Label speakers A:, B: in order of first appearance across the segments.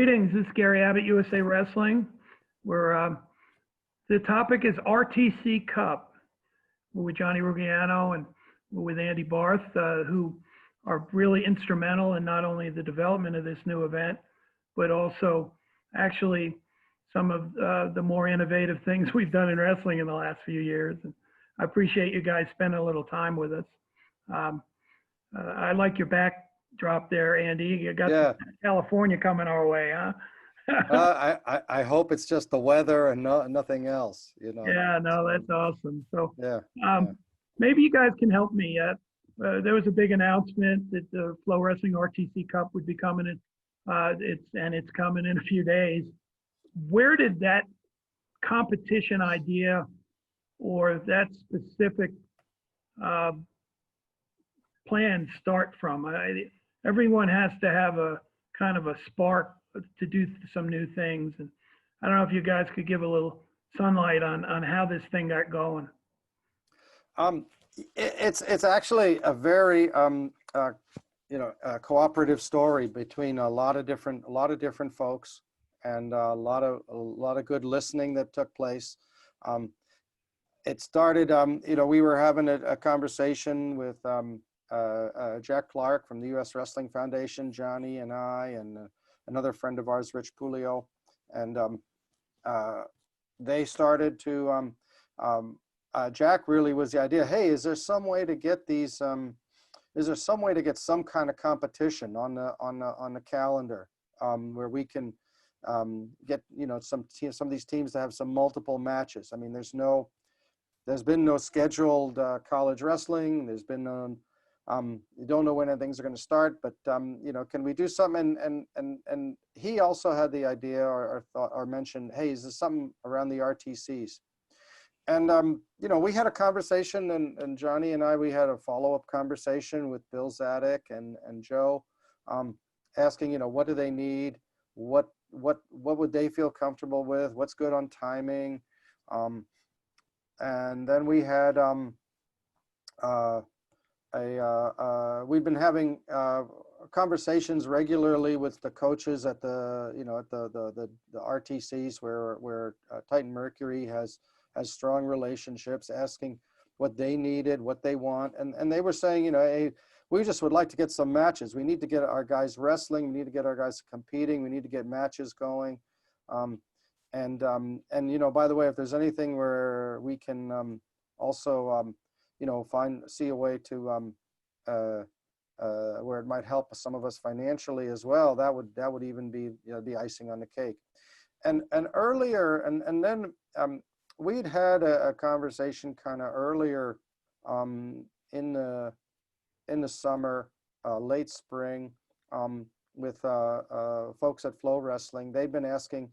A: Greetings, this is Gary Abbott, USA Wrestling. The topic is RTC Cup. We're with Jonny Ruggiano and we're with Andy Barth, who are really instrumental in not only the development of this new event, but also actually some of the more innovative things we've done in wrestling in the last few years. And I appreciate you guys spending a little time with us. I like your backdrop there, Andy. You got California coming our way, huh?
B: I hope it's just the weather and nothing else, you know.
A: Yeah, no, that's awesome. So
B: yeah.
A: Maybe you guys can help me. There was a big announcement that the FloWrestling RTC Cup would be coming in. It's coming in a few days. Where did that competition idea or that specific plan start from? Everyone has to have a kind of a spark to do some new things. And I don't know if you guys could give a little sunlight on how this thing got going.
B: It's actually a very cooperative story between a lot of different folks, and a lot of good listening that took place. It started, we were having a conversation with Jack Clark from the U.S. Wrestling Foundation, Johnny and I, and another friend of ours, Rich Pulio, and they started to, Jack really was the idea, hey, is there some way to get these, is there some way to get some kind of competition on the calendar where we can get, some of these teams to have some multiple matches? I mean, there's been no scheduled college wrestling. There's been no, you don't know when things are going to start, but can we do something? And he also had the idea or thought or mentioned, hey, is there something around the RTCs? And we had a conversation, and Johnny and I, we had a follow-up conversation with Bill Zadek and Joe, asking, what do they need? What would they feel comfortable with? What's good on timing? And then we had we've been having conversations regularly with the coaches at the the RTCs where Titan Mercury has strong relationships, asking what they needed, what they want, and they were saying, hey, we just would like to get some matches. We need to get our guys wrestling. We need to get our guys competing. We need to get matches going. And by the way, if there's anything where we can also see a way to where it might help some of us financially as well, that would even be the icing on the cake. And earlier, and then we'd had a conversation kind of earlier in the summer, late spring, with folks at FloWrestling. They'd been asking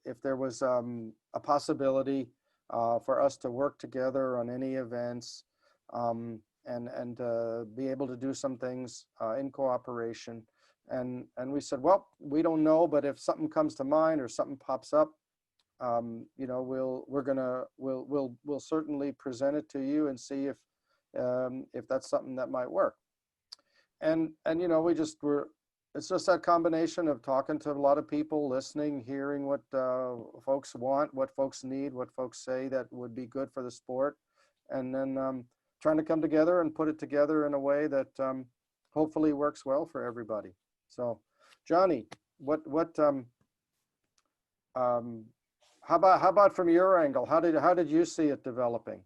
B: if there was a possibility for us to work together on any events, and be able to do some things in cooperation. And we said, well, we don't know, but if something comes to mind or something pops up, we'll certainly present it to you and see if that's something that might work. And it's just that combination of talking to a lot of people, listening, hearing what folks want, what folks need, what folks say that would be good for the sport, and then trying to come together and put it together in a way that hopefully works well for everybody. So, Johnny, how about from your angle? How did you see it developing?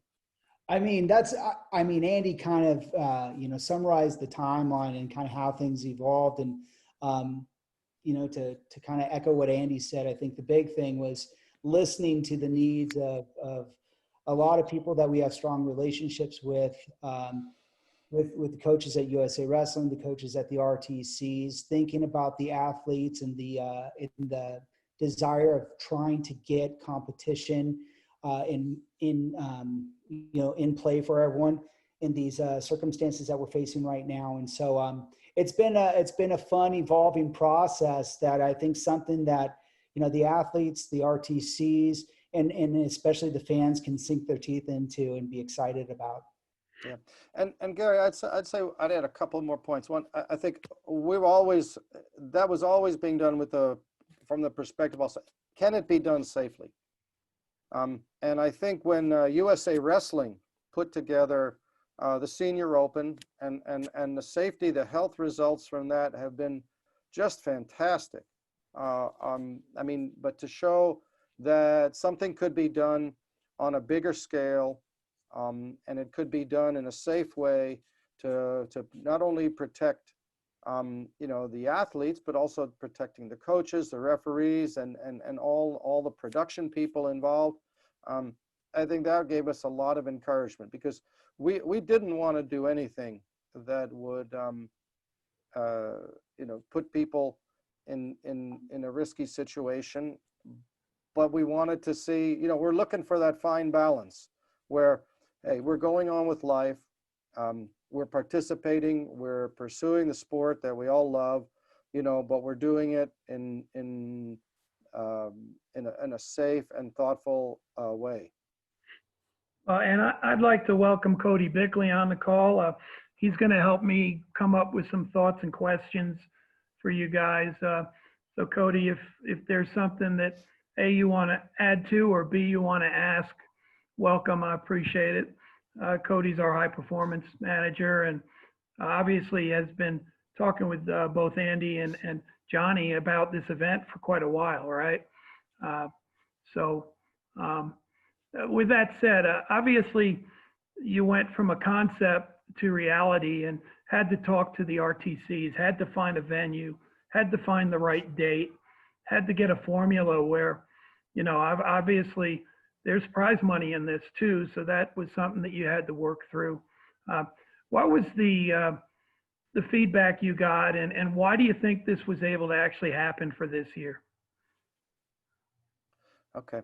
C: I mean, Andy kind of, summarized the timeline and kind of how things evolved. And, to kind of echo what Andy said, I think the big thing was listening to the needs of a lot of people that we have strong relationships with the coaches at USA Wrestling, the coaches at the RTCs, thinking about the athletes and the desire of trying to get competition in play for everyone in these circumstances that we're facing right now. And so it's been a fun evolving process that I think something that the athletes, the RTCs, and especially the fans can sink their teeth into and be excited about.
B: Yeah, and Gary, I'd say I'd add a couple more points. One, I think that was always being done from the perspective also, can it be done safely? And I think when USA Wrestling put together the Senior Open and the safety, the health results from that have been just fantastic. I mean, but to show that something could be done on a bigger scale, and it could be done in a safe way to not only protect the athletes, but also protecting the coaches, the referees, and all the production people involved. I think that gave us a lot of encouragement, because we didn't want to do anything that would put people in a risky situation, but we wanted to see, we're looking for that fine balance where, hey, we're going on with life, we're participating, we're pursuing the sport that we all love, but we're doing it in a safe and thoughtful way.
A: And I'd like to welcome Cody Bickley on the call. He's going to help me come up with some thoughts and questions for you guys. So Cody, if there's something that A, you want to add to, or B, you want to ask, welcome. I appreciate it. Cody's our high performance manager, and obviously has been talking with both Andy and Johnny about this event for quite a while, right? With that said, obviously you went from a concept to reality and had to talk to the RTCs, had to find a venue, had to find the right date, had to get a formula where, obviously there's prize money in this too. So that was something that you had to work through. What was the feedback you got, and why do you think this was able to actually happen for this year?
B: Okay.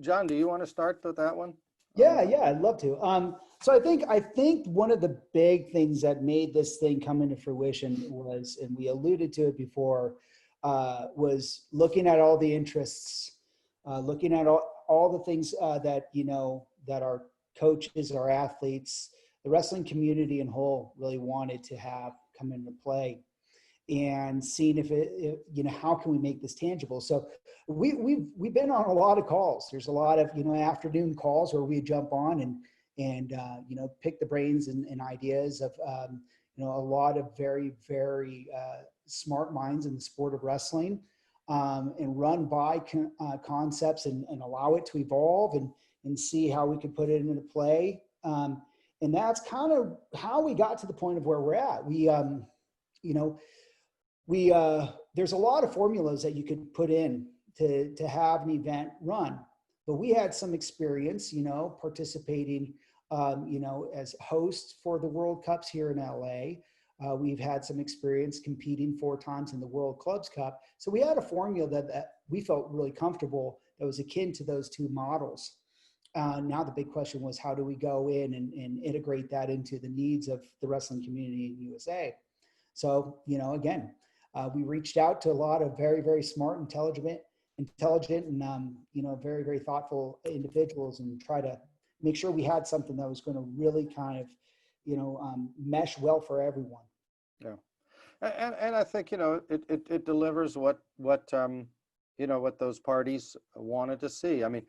B: John, do you want to start with that one?
C: Yeah, I'd love to. So I think one of the big things that made this thing come into fruition was, and we alluded to it before, was looking at all the interests, looking at all the things that our coaches, our athletes, the wrestling community in whole really wanted to have come into play, and seeing if how can we make this tangible. So we've been on a lot of calls. There's a lot of afternoon calls where we jump on and pick the brains and ideas of a lot of very, very smart minds in the sport of wrestling, and run by concepts and allow it to evolve and see how we could put it into play. And that's kind of how we got to the point of where we're at. There's a lot of formulas that you could put in to have an event run, but we had some experience, participating, as hosts for the World Cups here in LA. We've had some experience competing 4 times in the World Clubs Cup. So we had a formula that we felt really comfortable that was akin to those 2 models. Now the big question was, how do we go in and integrate that into the needs of the wrestling community in USA? So, again, we reached out to a lot of very, very smart, intelligent and, very, very thoughtful individuals, and try to make sure we had something that was going to really kind of, mesh well for everyone.
B: Yeah. And I think, it delivers what those parties wanted to see. I mean,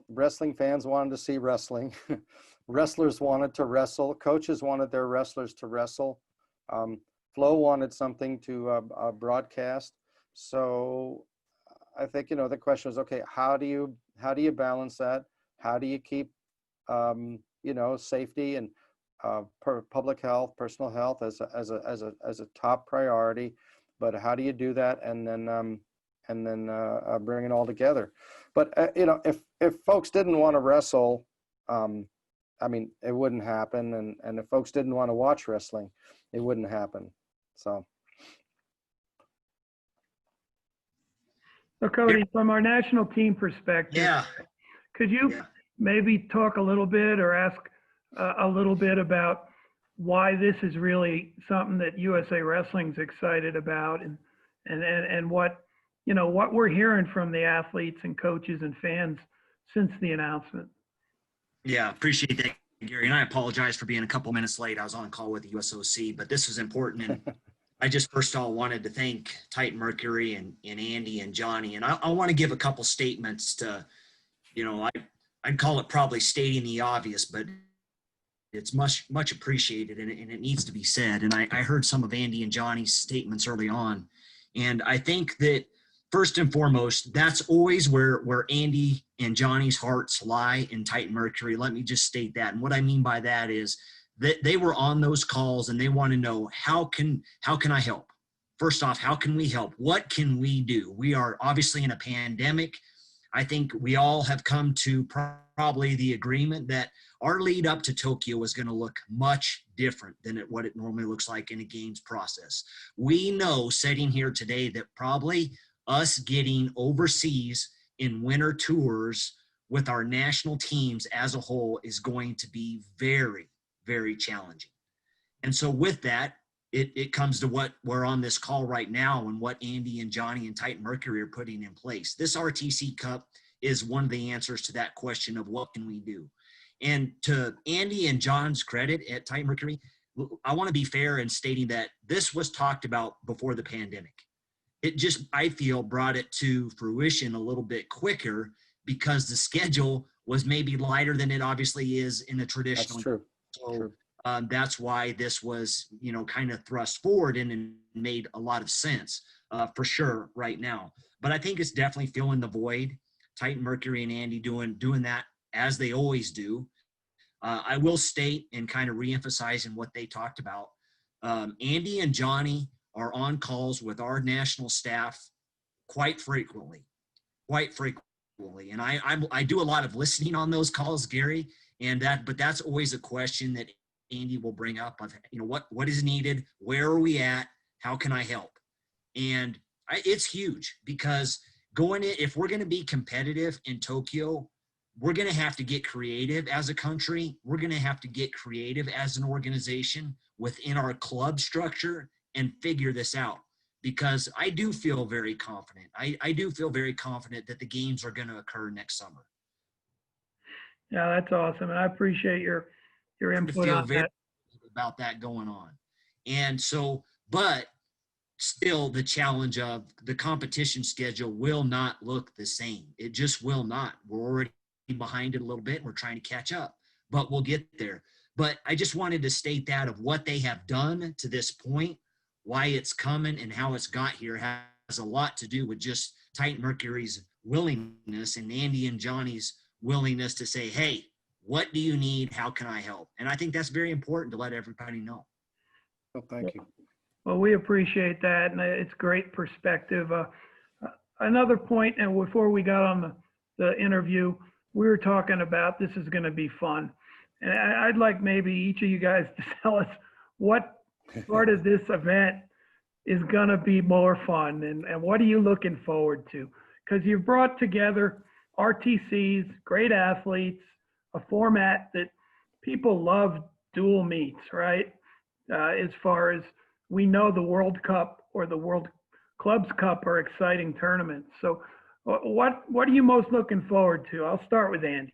B: wrestling fans wanted to see wrestling. Wrestlers wanted to wrestle. Coaches wanted their wrestlers to wrestle. Flo wanted something to broadcast. So I think, the question was, okay, how do you balance that? How do you keep, safety and public health, personal health as a top priority, but how do you do that and then bring it all together? But if folks didn't want to wrestle, it wouldn't happen, and if folks didn't want to watch wrestling, it wouldn't happen. So
A: Cody, from our national team perspective, could you maybe talk a little bit or ask a little bit about why this is really something that USA Wrestling's excited about, and what we're hearing from the athletes and coaches and fans since the announcement?
D: Yeah, appreciate that, Gary, and I apologize for being a couple minutes late. I was on a call with the USOC, but this was important. And I just first of all wanted to thank Titan Mercury and Andy and Johnny. And I want to give a couple statements to, I'd call it probably stating the obvious, but it's much, much appreciated and it needs to be said. And I heard some of Andy and Johnny's statements early on. And I think that first and foremost, that's always where Andy and Johnny's hearts lie in Titan Mercury. Let me just state that. And what I mean by that is that they were on those calls and they want to know, how can I help? First off, how can we help? What can we do? We are obviously in a pandemic. I think we all have come to probably the agreement that our lead up to Tokyo is going to look much different than what it normally looks like in a games process. We know sitting here today that probably us getting overseas in winter tours with our national teams as a whole is going to be very, very challenging. And so with that, it comes to what we're on this call right now and what Andy and Johnny and Titan Mercury are putting in place. This RTC Cup is one of the answers to that question of what can we do. And to Andy and John's credit at Titan Mercury, I want to be fair in stating that this was talked about before the pandemic. It just, I feel, brought it to fruition a little bit quicker because the schedule was maybe lighter than it obviously is in the traditional.
B: That's true.
D: So
B: True.
D: That's why this was, kind of thrust forward and made a lot of sense for sure right now. But I think it's definitely filling the void. Titan Mercury and Andy doing that as they always do. I will state and kind of reemphasize in what they talked about. Andy and Johnny are on calls with our national staff quite frequently. And I do a lot of listening on those calls, Gary, but that's always a question that Andy will bring up of, what is needed? Where are we at? How can I help? And it's huge because if we're going to be competitive in Tokyo, we're going to have to get creative as a country. We're going to have to get creative as an organization within our club structure and figure this out, because I do feel very confident. I do feel very confident that the games are going to occur next summer.
A: Yeah, that's awesome. And I appreciate your input on that.
D: About that going on. And so, but still the challenge of the competition schedule will not look the same. It just will not. We're already behind it a little bit. We're trying to catch up, but we'll get there. But I just wanted to state that of what they have done to this point, why it's coming and how it's got here has a lot to do with just Titan Mercury's willingness and Andy and Johnny's willingness to say, hey, what do you need? How can I help? And I think that's very important to let everybody know.
B: Well, thank you.
A: Well, we appreciate that, and it's great perspective. Another point, and before we got on the interview, we were talking about this is going to be fun. And I'd like maybe each of you guys to tell us what part of this event is going to be more fun, and what are you looking forward to? Because you've brought together RTCs, great athletes, a format that people love dual meets, right? As far as we know, the World Cup or the World Clubs Cup are exciting tournaments. So what are you most looking forward to? I'll start with Andy.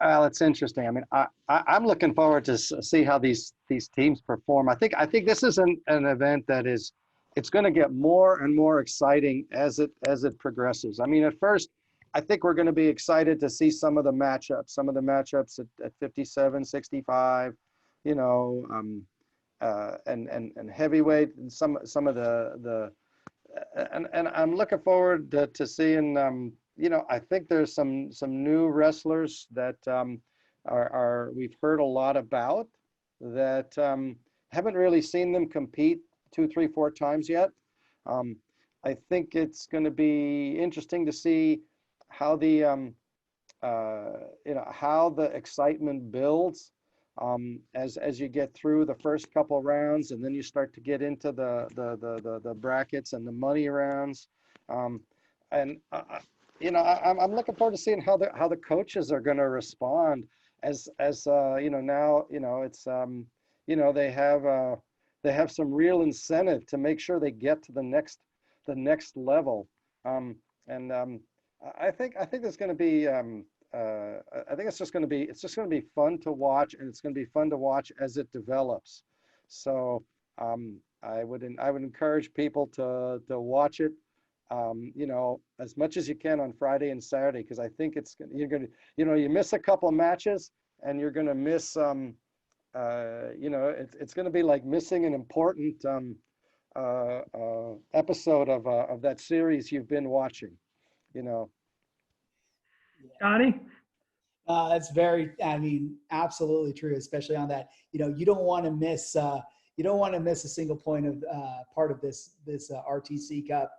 B: Well, it's interesting. I mean, I'm looking forward to see how these teams perform. I think this is an event that it's going to get more and more exciting as it progresses. I mean, at first, I think we're going to be excited to see some of the matchups at 57, 65, and heavyweight, and some of and I'm looking forward to seeing, I think there's some new wrestlers that we've heard a lot about that haven't really seen them compete 2, 3, 4 times yet. I think it's going to be interesting to see how the how the excitement builds as you get through the first couple rounds, and then you start to get into the brackets and the money rounds. I'm looking forward to seeing how the coaches are going to respond as now it's they have some real incentive to make sure they get to the next level. I think there's going to be I think it's just going to be fun to watch, and it's going to be fun to watch as it develops. So I would encourage people to watch it, you know, as much as you can on Friday and Saturday, because I think you're going to, you know, you miss a couple of matches and you're going to miss, you know, it's going to be like missing an important episode of that series you've been watching, you know.
A: Johnny?
C: That's very, I mean, absolutely true, especially on that. You know, you don't want to miss a single point of part of this RTC Cup.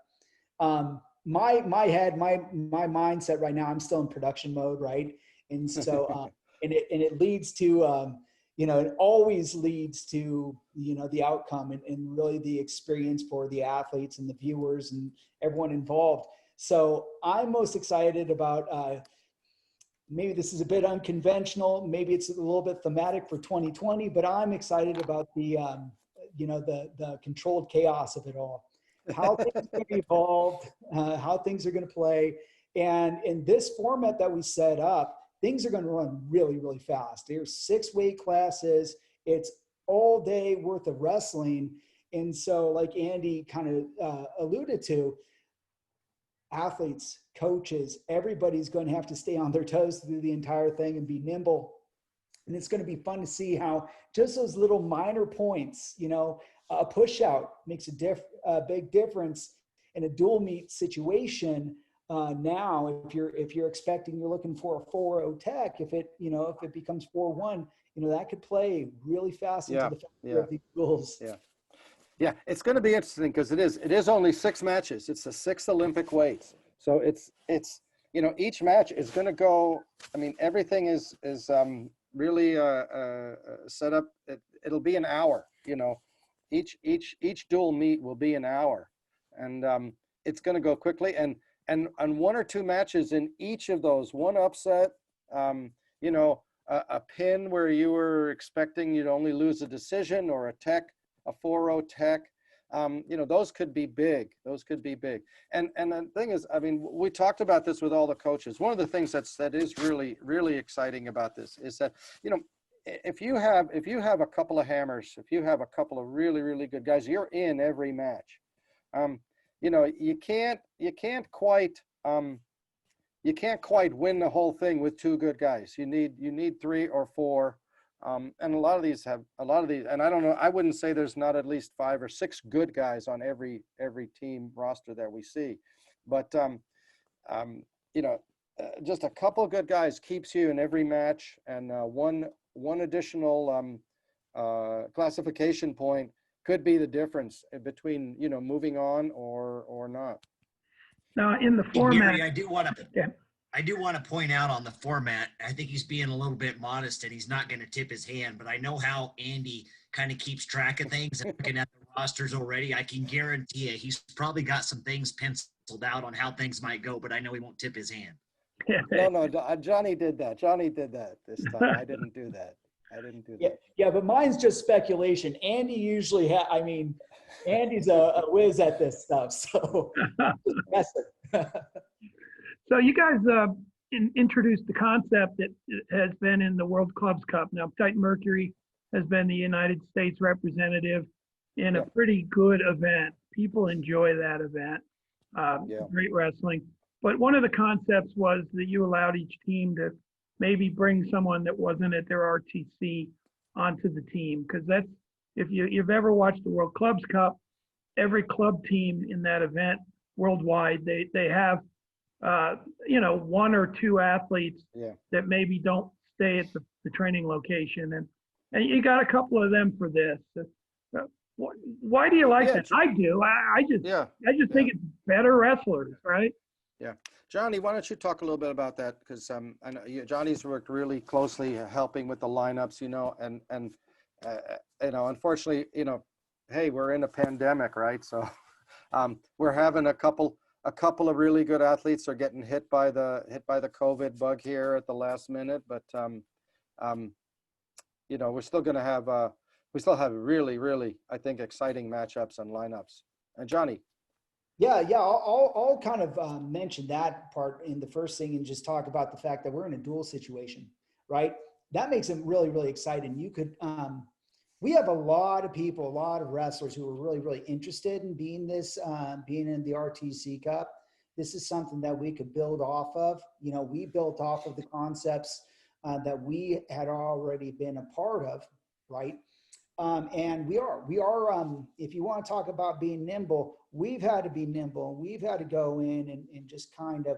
C: My mindset right now, I'm still in production mode, right? And so, and it leads to, you know, it always leads to, you know, the outcome and really the experience for the athletes and the viewers and everyone involved. So I'm most excited about, maybe this is a bit unconventional, maybe it's a little bit thematic for 2020, but I'm excited about the, you know, the controlled chaos of it all. How things are going to evolve, how things are going to play. And in this format that we set up, things are going to run really, really fast. There's 6 weight classes. It's all day worth of wrestling. And so like Andy kind of alluded to, athletes, coaches, everybody's going to have to stay on their toes through the entire thing and be nimble. And it's going to be fun to see how just those little minor points, you know, a push out makes a big difference in a dual meet situation. Now, if you're expecting, you're looking for a 4-0 tech, if it becomes 4-1, you know, that could play really fast into the factor of these duels.
B: Yeah. Yeah, it's going to be interesting because it is only 6 matches. It's the 6 Olympic weights. So it's, you know, each match is going to go, I mean, everything is really set up. It'll be an hour, you know, each dual meet will be an hour, and it's going to go quickly. And 1 or 2 matches in each of those, one upset, you know, a pin where you were expecting you'd only lose a decision, or a tech, a 4-0 tech, you know, those could be big. Those could be big. And the thing is, I mean, we talked about this with all the coaches. One of the things that is really, really exciting about this is that, you know, if you have a couple of hammers, if you have a couple of really, really good guys, you're in every match. You know, you can't quite win the whole thing with 2 good guys. You need 3 or 4. And a lot of these, and I don't know, I wouldn't say there's not at least 5 or 6 good guys on every team roster that we see, but you know, just a couple of good guys keeps you in every match, and one additional classification point could be the difference between, you know, moving on or not.
A: Now, in the format,
D: Gary, I do want to point out on the format, I think he's being a little bit modest and he's not going to tip his hand, but I know how Andy kind of keeps track of things and looking at the rosters already. I can guarantee you he's probably got some things penciled out on how things might go, but I know he won't tip his hand.
B: No, Johnny did that. Johnny did that this time. I didn't do that.
C: Yeah, but mine's just speculation. Andy usually Andy's a whiz at this stuff, so
A: So you guys introduced the concept that has been in the World Clubs Cup. Now, Titan Mercury has been the United States representative in a pretty good event. People enjoy that event. Great wrestling. But one of the concepts was that you allowed each team to maybe bring someone that wasn't at their RTC onto the team. Because that's, if you've ever watched the World Clubs Cup, every club team in that event worldwide, they have you know, 1 or 2 athletes that maybe don't stay at the training location, and you got a couple of them for this. Why do you like that? I do. I just think it's better wrestlers, right?
B: Yeah, Johnny, why don't you talk a little bit about that? Because I know Johnny's worked really closely helping with the lineups, you know, and you know, unfortunately, you know, hey, we're in a pandemic, right? So we're having a couple of really good athletes are getting hit by the COVID bug here at the last minute, but you know, we still have really, really, I think, exciting matchups and lineups. And Johnny.
C: Yeah. I'll kind of mention that part in the first thing and just talk about the fact that we're in a dual situation, right? That makes it really, really exciting. You could, we have a lot of people, a lot of wrestlers who are really, really interested in being being in the RTC Cup. This is something that we could build off of. You know, we built off of the concepts that we had already been a part of, right? And we are, if you want to talk about being nimble, we've had to be nimble. We've had to go in and just kind of,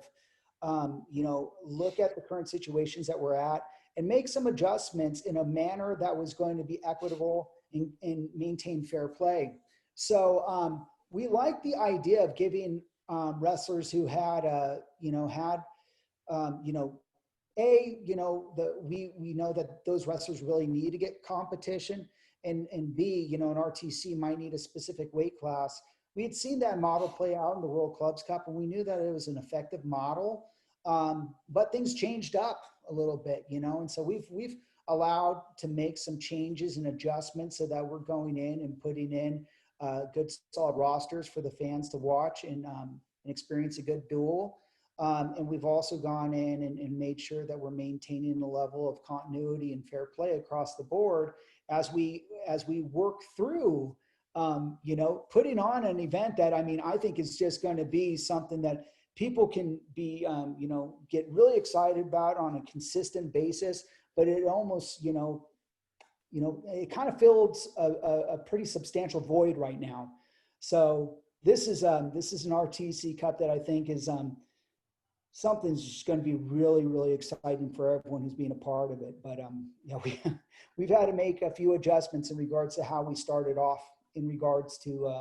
C: look at the current situations that we're at and make some adjustments in a manner that was going to be equitable and maintain fair play. So we like the idea of giving wrestlers who had, we know that those wrestlers really need to get competition, and B, an RTC might need a specific weight class. We had seen that model play out in the World Clubs Cup, and we knew that it was an effective model. But things changed up a little bit, and so we've allowed to make some changes and adjustments so that we're going in and putting in good solid rosters for the fans to watch and experience a good duel. And we've also gone in and made sure that we're maintaining the level of continuity and fair play across the board as we work through, putting on an event that, I think is just going to be something that people can be, get really excited about on a consistent basis, but it almost, it kind of fills a pretty substantial void right now. So this is an RTC Cup that I think is, something's just going to be really, really exciting for everyone who's been a part of it. But we've had to make a few adjustments in regards to how we started off, in regards to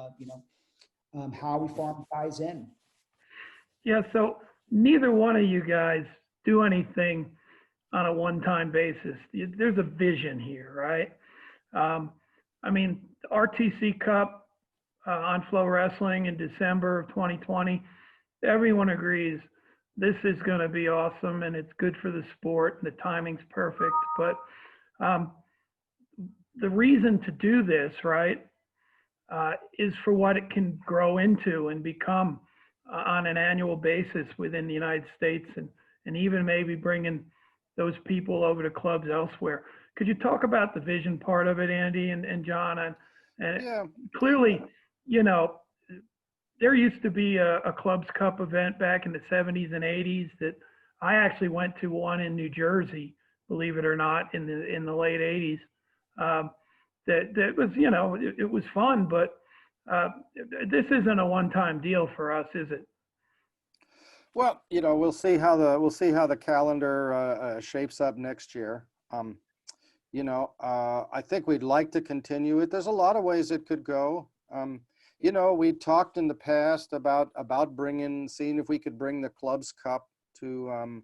C: how we farm guys in.
A: Yeah, so neither one of you guys do anything on a one-time basis. There's a vision here, right? The RTC Cup on Flow Wrestling in December of 2020, everyone agrees this is going to be awesome and it's good for the sport and the timing's perfect. But the reason to do this, right, is for what it can grow into and become on an annual basis within the United States, and even maybe bringing those people over to clubs elsewhere. Could you talk about the vision part of it, Andy and John? And
B: Yeah.
A: Clearly, there used to be a Clubs Cup event back in the 70s and 80s that I actually went to one in New Jersey, believe it or not, in the late 80s. That was, it was fun, but this isn't a one-time deal for us, is it?
B: Well, we'll see how the calendar shapes up next year. I think we'd like to continue it. There's a lot of ways it could go. We talked in the past about seeing if we could bring the Clubs Cup to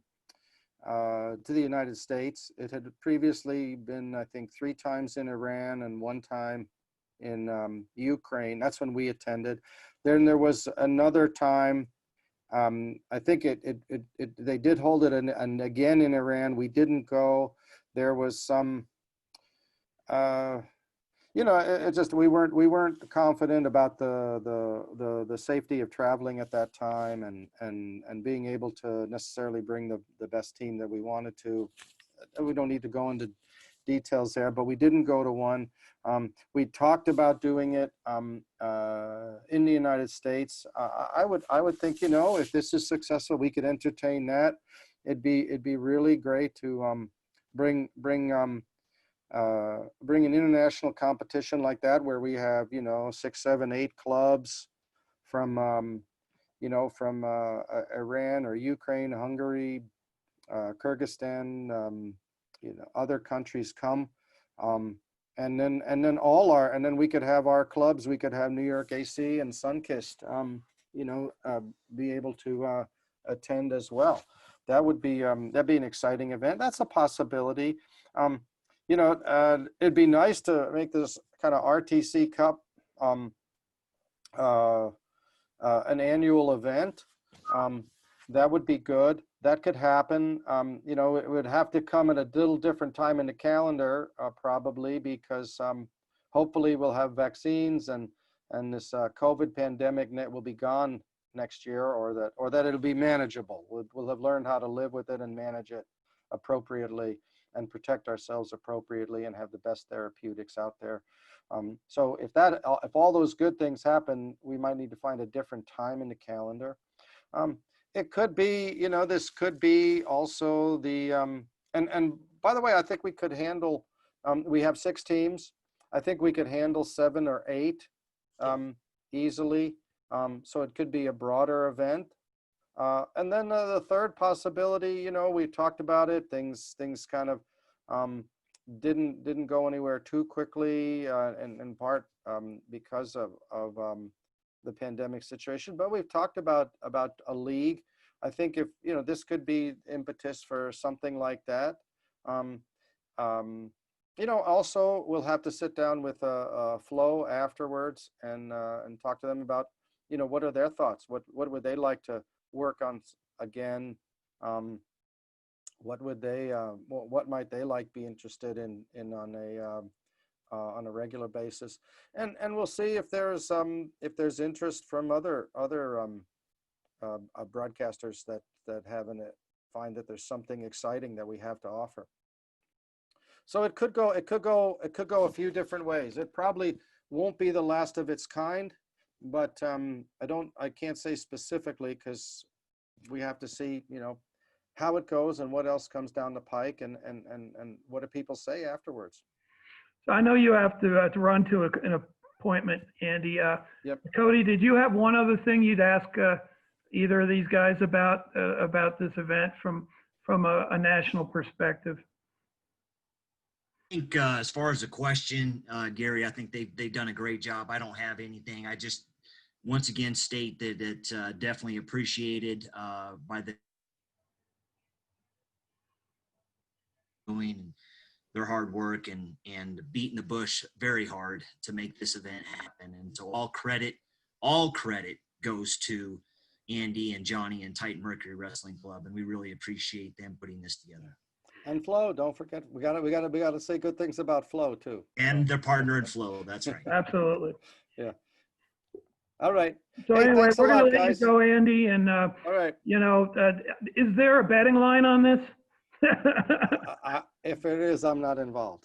B: the United States. It had previously been, I think, 3 times in Iran and 1 time in Ukraine. That's when we attended. Then there was another time. I think they did hold it, and again in Iran. We didn't go. There was some. It just we weren't confident about the safety of traveling at that time and being able to necessarily bring the best team that we wanted to. We don't need to go into details there, but we didn't go to one. We talked about doing it in the United States. I would think, if this is successful, we could entertain that. It'd be really great to bring an international competition like that, where we have 6, 7, 8 clubs from Iran or Ukraine, Hungary, Kyrgyzstan, other countries come, and then we could have our clubs. We could have New York AC and Sunkist be able to attend as well. That'd be an exciting event. That's a possibility. It'd be nice to make this kind of RTC Cup an annual event. That would be good. That could happen. It would have to come at a little different time in the calendar, probably, because hopefully we'll have vaccines and this COVID pandemic net will be gone next year, or that it'll be manageable. We'll have learned how to live with it and manage it appropriately and protect ourselves appropriately and have the best therapeutics out there. So if all those good things happen, we might need to find a different time in the calendar. It could be, this could be also the, and by the way, I think we could handle, we have 6 teams. I think we could handle 7 or 8 easily. So it could be a broader event. And then the third possibility, we talked about it, things kind of didn't go anywhere too quickly, in part because of the pandemic situation. But we've talked about a league. I think if this could be impetus for something like that. Also we'll have to sit down with Flo afterwards and talk to them about what are their thoughts. What would they like to work on again? What would they what might they be interested in on a regular basis, and we'll see if there's interest from other broadcasters that find that there's something exciting that we have to offer. So it could go a few different ways. It probably won't be the last of its kind, but I can't say specifically because we have to see how it goes and what else comes down the pike and what do people say afterwards.
A: So I know you have to run to an appointment, Andy.
B: Yep.
A: Cody, did you have one other thing you'd ask either of these guys about this event from a national perspective?
D: I think as far as the question, Gary, I think they've done a great job. I don't have anything. I just once again state that it's definitely appreciated by the doing their hard work and beating the bush very hard to make this event happen. And so all credit goes to Andy and Johnny and Titan Mercury Wrestling Club, and we really appreciate them putting this together.
B: And Flo, don't forget, we gotta say good things about Flo too.
D: And their partner in Flo, that's right.
A: Absolutely.
B: Yeah. All right.
A: So
B: Hey,
A: anyway,
B: thanks a
A: we're going
B: lot,
A: to let
B: guys.
A: you go, Andy. And,
B: All right.
A: is there a betting line on this?
B: If it is, I'm not involved.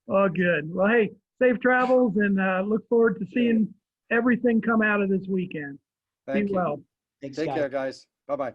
A: Oh, good. Well, hey, safe travels and look forward to seeing everything come out of this weekend.
B: Thank
A: Be
B: you.
A: well.
C: Thanks,
B: Take
C: guys.
B: care, guys. Bye-bye.